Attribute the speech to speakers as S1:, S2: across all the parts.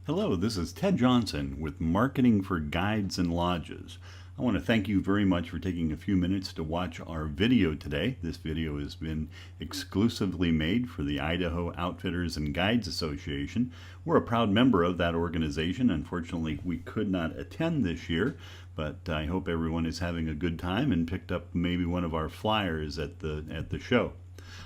S1: Hello, this is Ted Johnson with Marketing for Guides and Lodges. I want to thank you very much for taking a few minutes to watch our video today. This video has been exclusively made for the Idaho Outfitters and Guides Association. We're a proud member of that organization. Unfortunately, we could not attend this year, but I hope everyone is having a good time and picked up maybe one of our flyers at the show.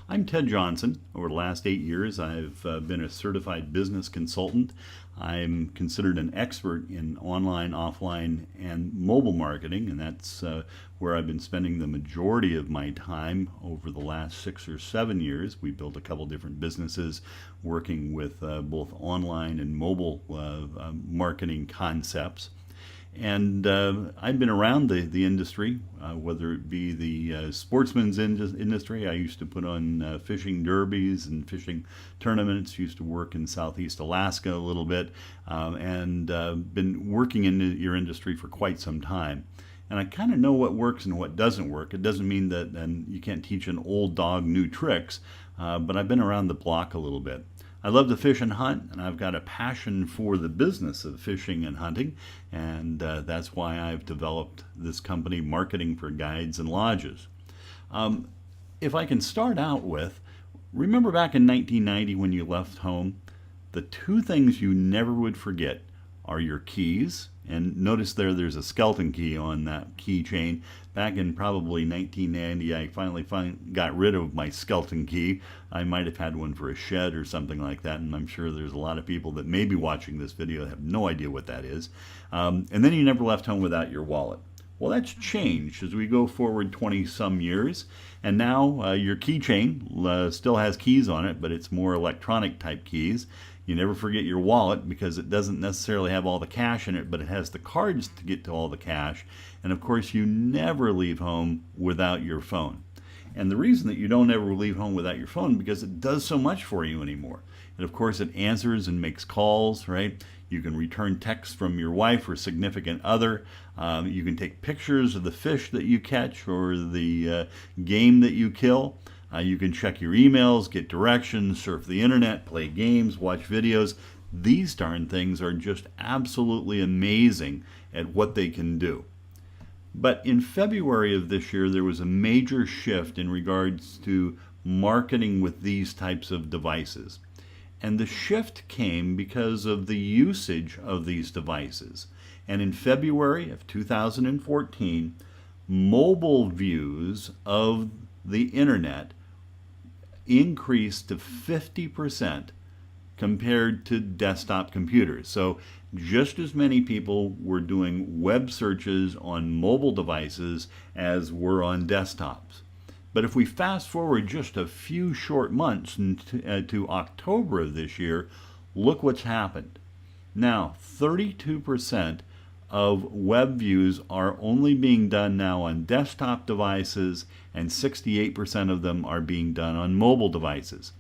S1: I'm Ted Johnson. Over the last 8 years, I've been a certified business consultant. I'm considered an expert in online, offline, and mobile marketing, and that's where I've been spending the majority of my time over the last 6 or 7 years. We built a couple different businesses working with both online and mobile marketing concepts. And I've been around the industry, whether it be the sportsman's industry. I used to put on fishing derbies and fishing tournaments, used to work in Southeast Alaska a little bit, and been working in your industry for quite some time. And I kind of know what works and what doesn't work. It doesn't mean that you can't teach an old dog new tricks, but I've been around the block a little bit. I love to fish and hunt, and I've got a passion for the business of fishing and hunting, and that's why I've developed this company, Marketing for Guides and Lodges. If I can start out with, remember back in 1990 when you left home, the two things you never would forget are your keys, and notice there's a skeleton key on that keychain. Back in probably 1990, I finally got rid of my skeleton key. I might have had one for a shed or something like that, and I'm sure there's a lot of people that may be watching this video that have no idea what that is. And then you never left home without your wallet. Well, that's changed as we go forward 20-some years, and now your keychain still has keys on it, but it's more electronic type keys. You never forget your wallet because it doesn't necessarily have all the cash in it, but it has the cards to get to all the cash. And of course, you never leave home without your phone. And the reason that you don't ever leave home without your phone because it does so much for you anymore. And of course, it answers and makes calls, right? You can return texts from your wife or significant other. You can take pictures of the fish that you catch or the game that you kill. You can check your emails, get directions, surf the internet, play games, watch videos. These darn things are just absolutely amazing at what they can do. But in February of this year, there was a major shift in regards to marketing with these types of devices. And the shift came because of the usage of these devices. And in February of 2014, mobile views of the internet increased to 50% compared to desktop computers. So just as many people were doing web searches on mobile devices as were on desktops. But if we fast forward just a few short months to October of this year, look what's happened. Now, 32% of web views are only being done now on desktop devices, and 68% of them are being done on mobile devices.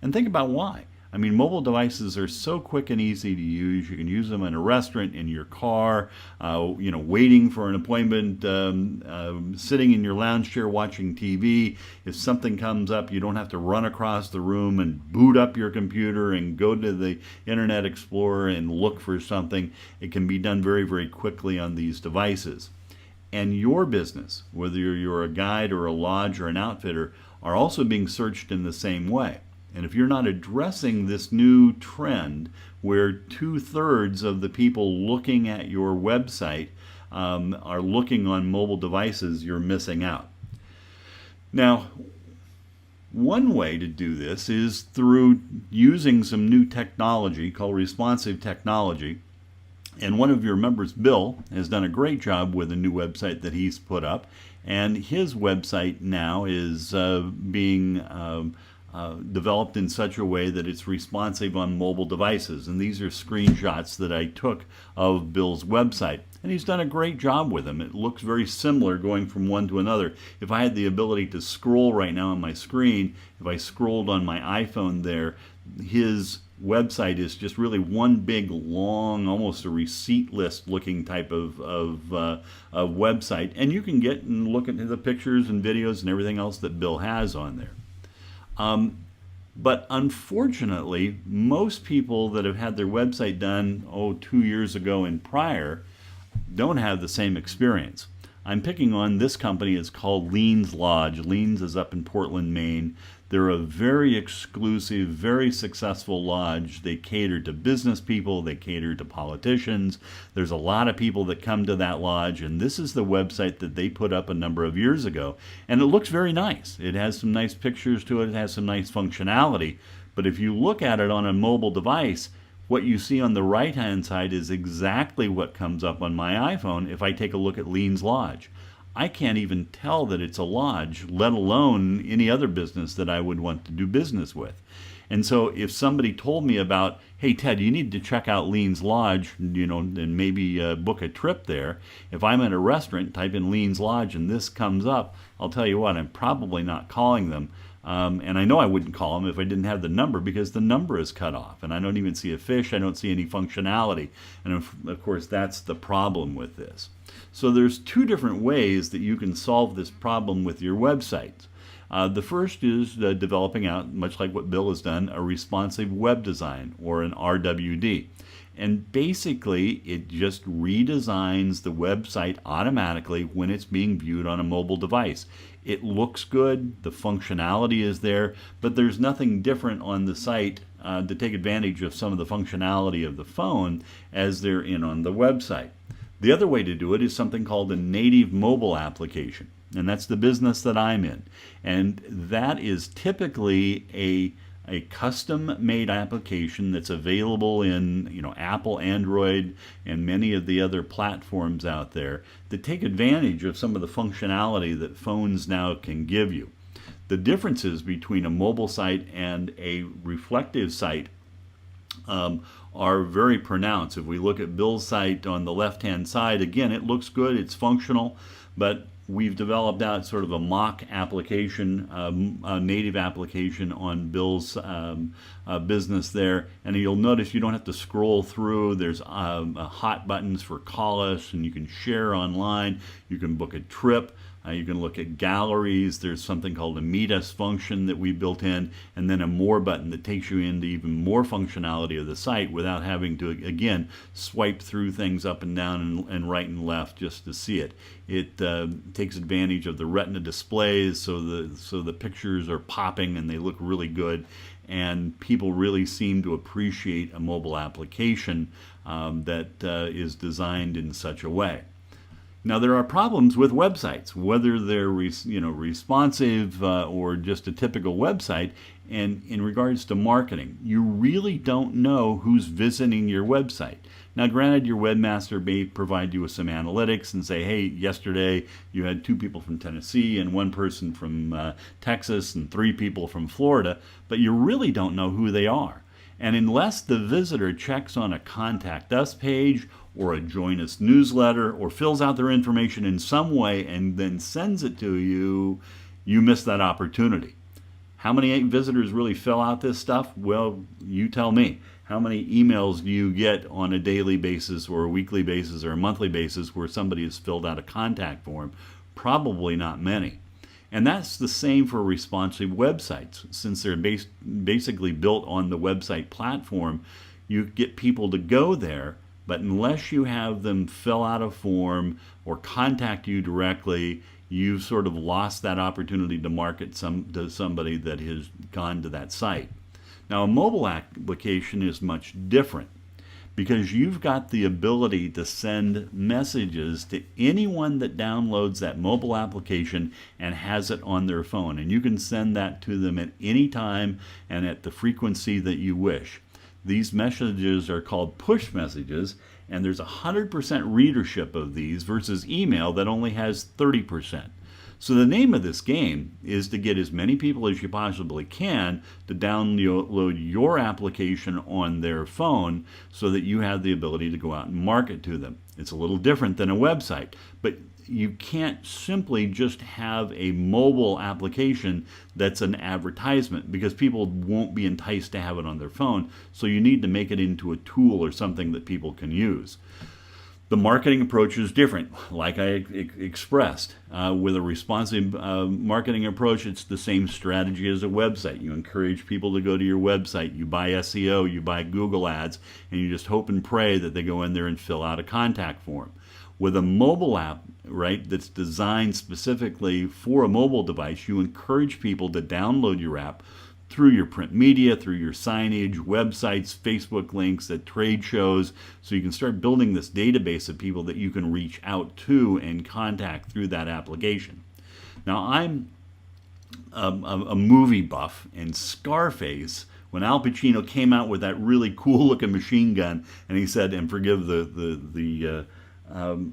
S1: And think about why. I mean, mobile devices are so quick and easy to use. You can use them in a restaurant, in your car, waiting for an appointment, sitting in your lounge chair watching TV. If something comes up, you don't have to run across the room and boot up your computer and go to the Internet Explorer and look for something. It can be done very, very quickly on these devices. And your business, whether you're a guide or a lodge or an outfitter, are also being searched in the same way. And if you're not addressing this new trend where 2/3 of the people looking at your website are looking on mobile devices, you're missing out. Now, one way to do this is through using some new technology called responsive technology. And one of your members, Bill, has done a great job with a new website that he's put up. And his website now is being developed in such a way that it's responsive on mobile devices. And these are screenshots that I took of Bill's website. And he's done a great job with them. It looks very similar going from one to another. If I had the ability to scroll right now on my screen, if I scrolled on my iPhone there, his website is just really one big, long, almost a receipt list looking type of website. And you can get and look at the pictures and videos and everything else that Bill has on there. But unfortunately, most people that have had their website done, 2 years ago and prior, don't have the same experience. I'm picking on this company. It's called Leans Lodge. Leans is up in Portland, Maine. They're a very exclusive, very successful lodge. They cater to business people. They cater to politicians. There's a lot of people that come to that lodge, and this is the website that they put up a number of years ago. And it looks very nice. It has some nice pictures to it. It has some nice functionality. But if you look at it on a mobile device, what you see on the right-hand side is exactly what comes up on my iPhone if I take a look at Leans Lodge. I can't even tell that it's a lodge, let alone any other business that I would want to do business with. And so if somebody told me about, hey, Ted, you need to check out Leans Lodge, and maybe book a trip there. If I'm at a restaurant, type in Leans Lodge and this comes up, I'll tell you what, I'm probably not calling them. And I know I wouldn't call them if I didn't have the number, because the number is cut off and I don't even see a fish. I don't see any functionality. And of course, that's the problem with this. So there's two different ways that you can solve this problem with your websites. The first is developing out, much like what Bill has done, a responsive web design, or an RWD. And basically, it just redesigns the website automatically when it's being viewed on a mobile device. It looks good, the functionality is there, but there's nothing different on the site to take advantage of some of the functionality of the phone as they're in on the website. The other way to do it is something called a native mobile application, and that's the business that I'm in. And that is typically a custom-made application that's available in Apple, Android, and many of the other platforms out there that take advantage of some of the functionality that phones now can give you. The differences between a mobile site and a reflective site are very pronounced. If we look at Bill's site on the left-hand side, again, it looks good, it's functional, but we've developed out sort of a mock application, a native application on Bill's business there. And you'll notice you don't have to scroll through. There's hot buttons for call us, and you can share online. You can book a trip. You can look at galleries. There's something called a Meet Us function that we built in, and then a More button that takes you into even more functionality of the site without having to, again, swipe through things up and down and right and left just to see it. It takes advantage of the Retina displays, so the pictures are popping and they look really good, and people really seem to appreciate a mobile application that is designed in such a way. Now, there are problems with websites, whether they're responsive or just a typical website. And in regards to marketing, you really don't know who's visiting your website. Now, granted, your webmaster may provide you with some analytics and say, hey, yesterday you had 2 people from Tennessee and 1 person from Texas and 3 people from Florida, but you really don't know who they are. And unless the visitor checks on a Contact Us page or a Join Us newsletter or fills out their information in some way and then sends it to you, you miss that opportunity. How many visitors really fill out this stuff? Well, you tell me. How many emails do you get on a daily basis or a weekly basis or a monthly basis where somebody has filled out a contact form? Probably not many. And that's the same for responsive websites. Since they're basically built on the website platform, you get people to go there, but unless you have them fill out a form or contact you directly, you've sort of lost that opportunity to market to somebody that has gone to that site. Now, a mobile application is much different, because you've got the ability to send messages to anyone that downloads that mobile application and has it on their phone. And you can send that to them at any time and at the frequency that you wish. These messages are called push messages, and there's 100% readership of these versus email that only has 30%. So the name of this game is to get as many people as you possibly can to download your application on their phone so that you have the ability to go out and market to them. It's a little different than a website, but you can't simply just have a mobile application that's an advertisement, because people won't be enticed to have it on their phone. So you need to make it into a tool or something that people can use. The marketing approach is different, like I expressed. With a responsive marketing approach, it's the same strategy as a website. You encourage people to go to your website, you buy SEO, you buy Google ads, and you just hope and pray that they go in there and fill out a contact form. With a mobile app, right, that's designed specifically for a mobile device, you encourage people to download your app through your print media, through your signage, websites, Facebook links, at trade shows, so you can start building this database of people that you can reach out to and contact through that application. Now, I'm a movie buff, and Scarface, when Al Pacino came out with that really cool looking machine gun, and he said, and forgive the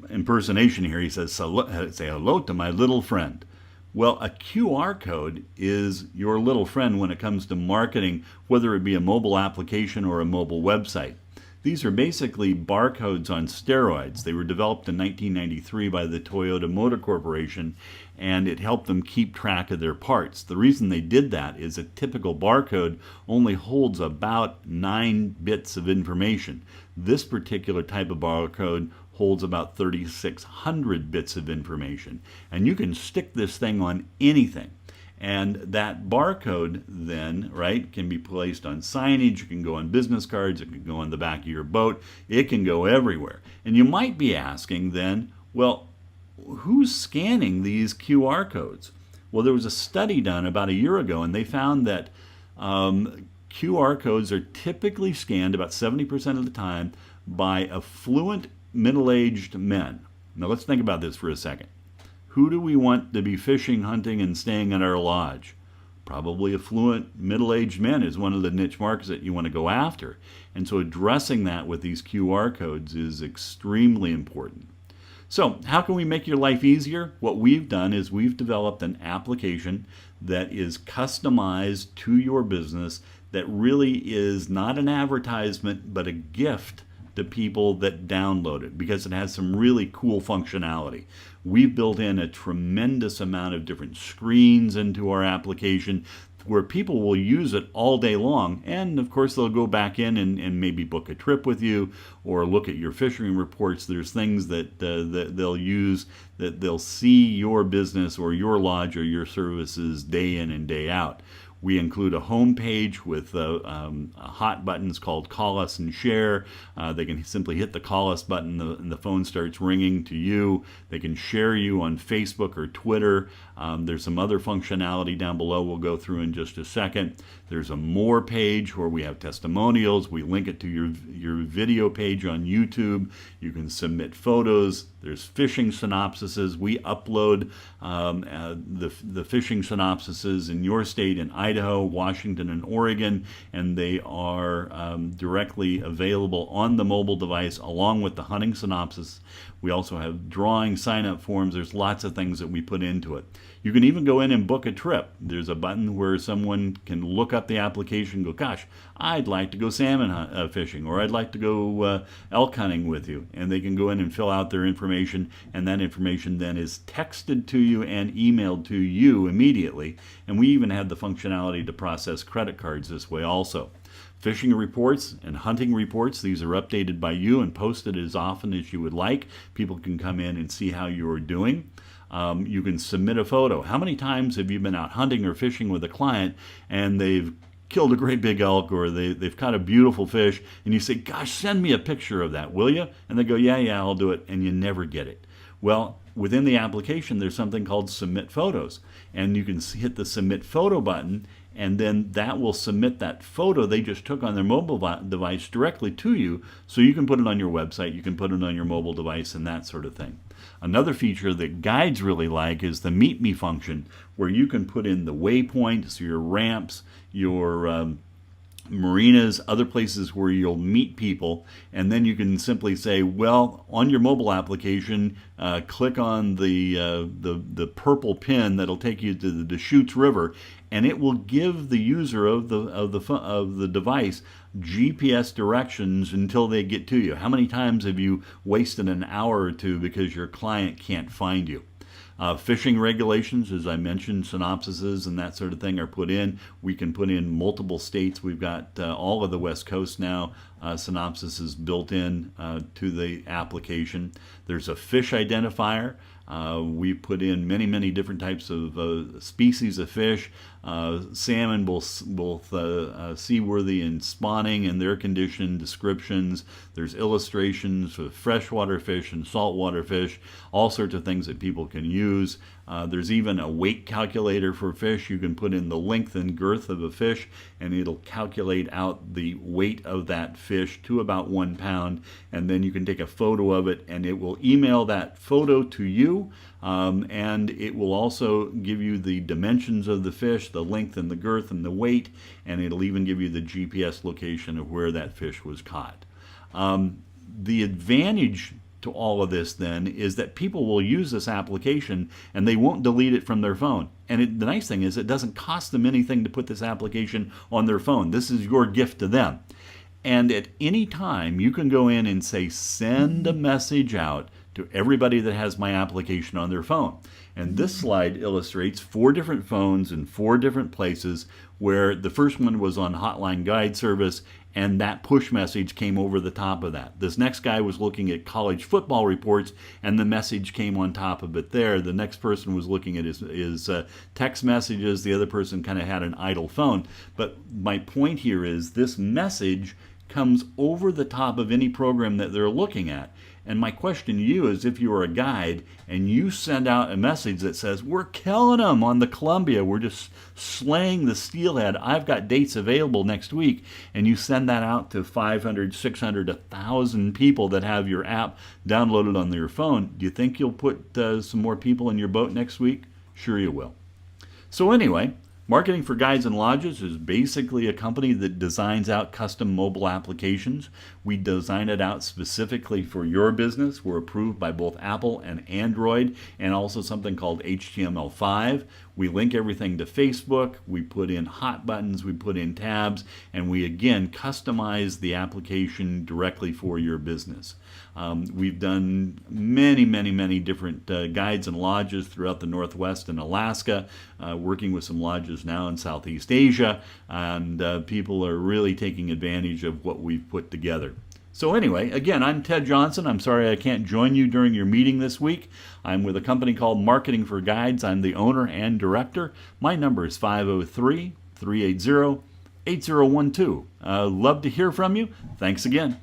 S1: impersonation here, he says, say hello to my little friend. Well, a QR code is your little friend when it comes to marketing, whether it be a mobile application or a mobile website. These are basically barcodes on steroids. They were developed in 1993 by the Toyota Motor Corporation, and it helped them keep track of their parts. The reason they did that is a typical barcode only holds about 9 bits of information. This particular type of barcode holds about 3,600 bits of information. And you can stick this thing on anything. And that barcode then, right, can be placed on signage, it can go on business cards, it can go on the back of your boat, it can go everywhere. And you might be asking then, well, who's scanning these QR codes? Well, there was a study done about a year ago, and they found that QR codes are typically scanned about 70% of the time by affluent middle-aged men. Now let's think about this for a second. Who do we want to be fishing, hunting, and staying at our lodge? Probably affluent middle-aged men is one of the niche markets that you want to go after. And so addressing that with these QR codes is extremely important. So how can we make your life easier? What we've done is we've developed an application that is customized to your business that really is not an advertisement but a gift to people that download it, because it has some really cool functionality. We've built in a tremendous amount of different screens into our application where people will use it all day long, and of course they'll go back in and maybe book a trip with you or look at your fishing reports. There's things that they'll use, that they'll see your business or your lodge or your services day in and day out. We include a home page with hot buttons called Call Us and Share. They can simply hit the Call Us button and the phone starts ringing to you. They can share you on Facebook or Twitter. There's some other functionality down below we'll go through in just a second. There's a More page where we have testimonials. We link it to your video page on YouTube. You can submit photos. There's fishing synopsises. We upload the fishing synopsises in your state in Idaho, Washington, and Oregon, and they are directly available on the mobile device along with the hunting synopsis. We also have drawing sign-up forms. There's lots of things that we put into it. You can even go in and book a trip. There's a button where someone can look up the application and go, gosh, I'd like to go salmon fishing, or I'd like to go elk hunting with you. And they can go in and fill out their information, and that information then is texted to you and emailed to you immediately. And we even have the functionality to process credit cards this way also. Fishing reports and hunting reports, these are updated by you and posted as often as you would like. People can come in and see how you're doing. You can submit a photo. How many times have you been out hunting or fishing with a client and they've killed a great big elk, or they've caught a beautiful fish, and you say, gosh, send me a picture of that, will you? And they go, yeah, I'll do it, and you never get it. Well, within the application, there's something called Submit Photos, and you can hit the Submit Photo button, and then that will submit that photo they just took on their mobile device directly to you, so you can put it on your website, you can put it on your mobile device, and that sort of thing. Another feature that guides really like is the Meet Me function, where you can put in the waypoints, your ramps, your marinas, other places where you'll meet people, and then you can simply say, well, on your mobile application, click on the purple pin that'll take you to the Deschutes River, and it will give the user of the device GPS directions until they get to you. How many times have you wasted an hour or two because your client can't find you? Fishing regulations, as I mentioned, synopsises and that sort of thing are put in. We can put in multiple states. We've got all of the West Coast now synopsis is built in to the application. There's a fish identifier. We put in many different types of species of fish. Salmon, both seaworthy and spawning and their condition descriptions. There's illustrations of freshwater fish and saltwater fish, all sorts of things that people can use. There's even a weight calculator for fish. You can put in the length and girth of a fish, and it'll calculate out the weight of that fish to about 1 pound. And then you can take a photo of it, and it will email that photo to you. And it will also give you the dimensions of the fish, the length and the girth and the weight, and it'll even give you the GPS location of where that fish was caught. The advantage to all of this then is that people will use this application and they won't delete it from their phone. And the nice thing is it doesn't cost them anything to put this application on their phone. This is your gift to them. And at any time you can go in and say, send a message out to everybody that has my application on their phone. And this slide illustrates 4 different phones in 4 different places, where the first one was on Hotline Guide Service, and that push message came over the top of that. This next guy was looking at college football reports, and the message came on top of it there. The next person was looking at his text messages. The other person kind of had an idle phone. But my point here is this message comes over the top of any program that they're looking at. And my question to you is, if you are a guide and you send out a message that says, we're killing them on the Columbia, we're just slaying the steelhead, I've got dates available next week, and you send that out to 500, 600, 1,000 people that have your app downloaded on their phone, do you think you'll put some more people in your boat next week? Sure you will. So anyway, Marketing for Guides and Lodges is basically a company that designs out custom mobile applications. We design it out specifically for your business. We're approved by both Apple and Android, and also something called HTML5. We link everything to Facebook. We put in hot buttons, we put in tabs, and we again customize the application directly for your business. We've done many different guides and lodges throughout the Northwest and Alaska, working with some lodges now in Southeast Asia, and people are really taking advantage of what we've put together. So anyway, again, I'm Ted Johnson. I'm sorry I can't join you during your meeting this week. I'm with a company called Marketing for Guides. I'm the owner and director. My number is 503-380-8012. Love to hear from you. Thanks again.